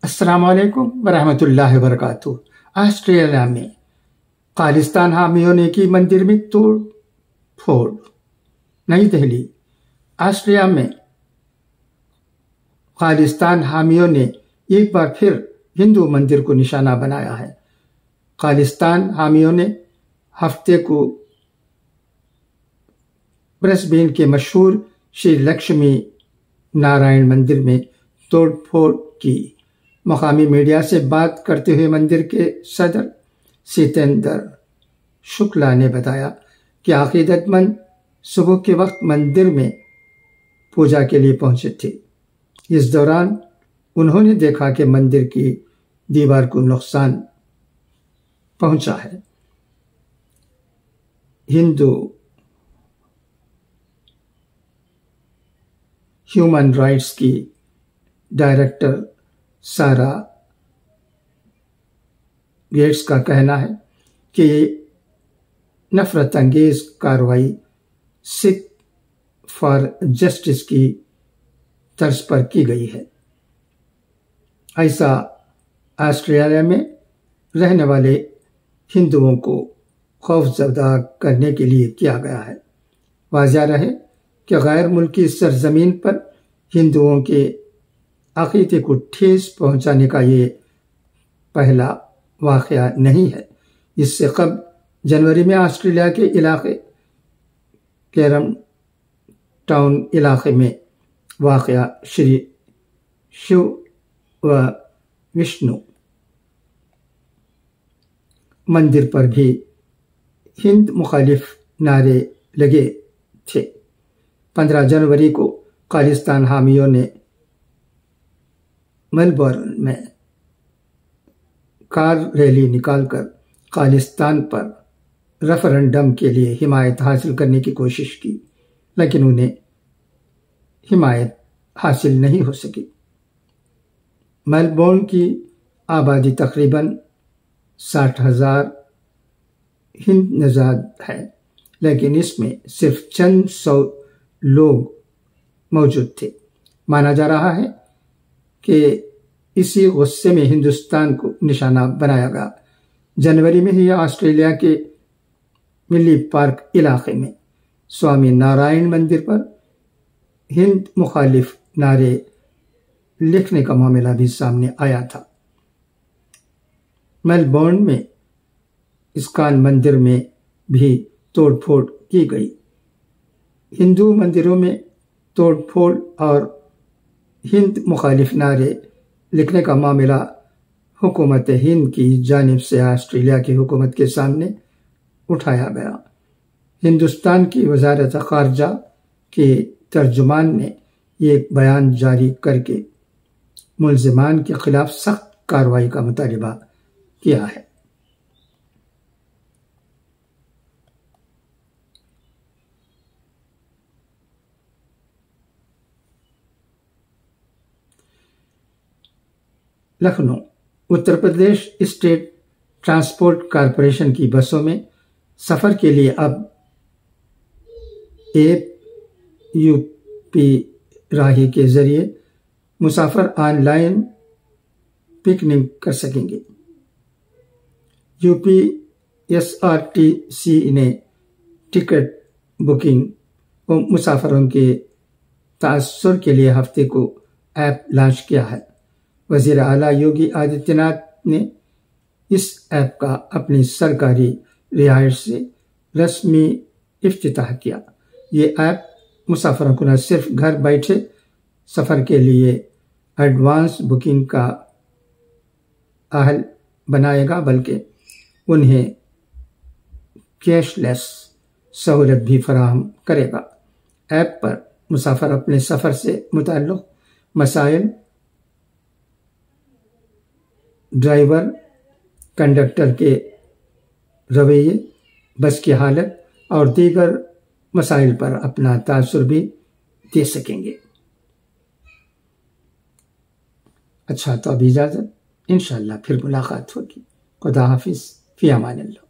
السلام علیکم ورحمۃ اللہ وبرکاتہ۔ آسٹریلیا میں خالستان حامیوں نے کی مندر میں توڑ پھوڑ۔ نئی دہلی۔ آسٹریلیا میں خالستان حامیوں نے ایک بار پھر ہندو مندر کو نشانہ بنایا ہے۔ خالستان حامیوں نے ہفتے کو برسبین کے مشہور شری لکشمی نارائن مندر میں توڑ پھوڑ کی۔ مقامی میڈیا سے بات کرتے ہوئے مندر کے صدر ستیندر شکلا نے بتایا کہ عقیدت مند صبح کے وقت مندر میں پوجا کے لیے پہنچے تھے۔ اس دوران انہوں نے دیکھا کہ مندر کی دیوار کو نقصان پہنچا ہے۔ ہندو ہیومن رائٹس کی ڈائریکٹر سارا گیٹس کا کہنا ہے کہ یہ نفرت انگیز کارروائی سکھ فار جسٹس کی طرز پر کی گئی ہے۔ ایسا آسٹریلیا میں رہنے والے ہندوؤں کو خوف زدہ کرنے کے لیے کیا گیا ہے۔ واضح رہے کہ غیر ملکی سرزمین پر ہندوؤں کے عقیدے کو ٹھیس پہنچانے کا یہ پہلا واقعہ نہیں ہے۔ اس سے قبل جنوری میں آسٹریلیا کے علاقے کیرن ٹاؤن علاقے میں واقع شری شیو و وشنو مندر پر بھی ہند مخالف نعرے لگے تھے۔ 15 جنوری کو خالستان حامیوں نے میلبورن میں کار ریلی نکال کر خالستان پر ریفرنڈم کے لیے حمایت حاصل کرنے کی کوشش کی، لیکن انہیں حمایت حاصل نہیں ہو سکی۔ میلبورن کی آبادی تقریباً 60,000 ہند نژاد ہے، لیکن اس میں صرف چند سو لوگ موجود تھے۔ مانا جا رہا ہے کہ اسی غصے میں ہندوستان کو نشانہ بنایا گیا۔ جنوری میں ہی آسٹریلیا کے ملی پارک علاقے میں سوامی نارائن مندر پر ہند مخالف نعرے لکھنے کا معاملہ بھی سامنے آیا تھا۔ میلبورن میں اسکان مندر میں بھی توڑ پھوڑ کی گئی۔ ہندو مندروں میں توڑ پھوڑ اور ہند مخالف نعرے لکھنے کا معاملہ حکومت ہند کی جانب سے آسٹریلیا کی حکومت کے سامنے اٹھایا گیا۔ ہندوستان کی وزارت خارجہ کے ترجمان نے ایک بیان جاری کر کے ملزمان کے خلاف سخت کارروائی کا مطالبہ کیا ہے۔ Lucknow. Uttar Pradesh state transport corporation کی بسوں میں سفر کے لیے اب ایپ یو پی راہی کے ذریعے مسافر آن لائن بکنگ کر سکیں گے۔ U P S R T C نے ٹکٹ بکنگ و مسافروں کے تأثر کے لیے ہفتے کو ایپ لانچ کیا ہے۔ وزیر اعلیٰ یوگی آدتیہ ناتھ نے اس ایپ کا اپنی سرکاری رہائش سے رسمی افتتاح کیا۔ یہ ایپ مسافروں کو نہ صرف گھر بیٹھے سفر کے لیے ایڈوانس بکنگ کا اہل بنائے گا بلکہ انہیں کیش لیس سہولت بھی فراہم کرے گا۔ ایپ پر مسافر اپنے سفر سے متعلق مسائل، ڈرائیور کنڈکٹر کے رویے، بس کی حالت اور دیگر مسائل پر اپنا تاثر بھی دے سکیں گے۔ اچھا، تو اب اجازت، انشاءاللہ پھر ملاقات ہوگی۔ خدا حافظ، فی امان اللہ۔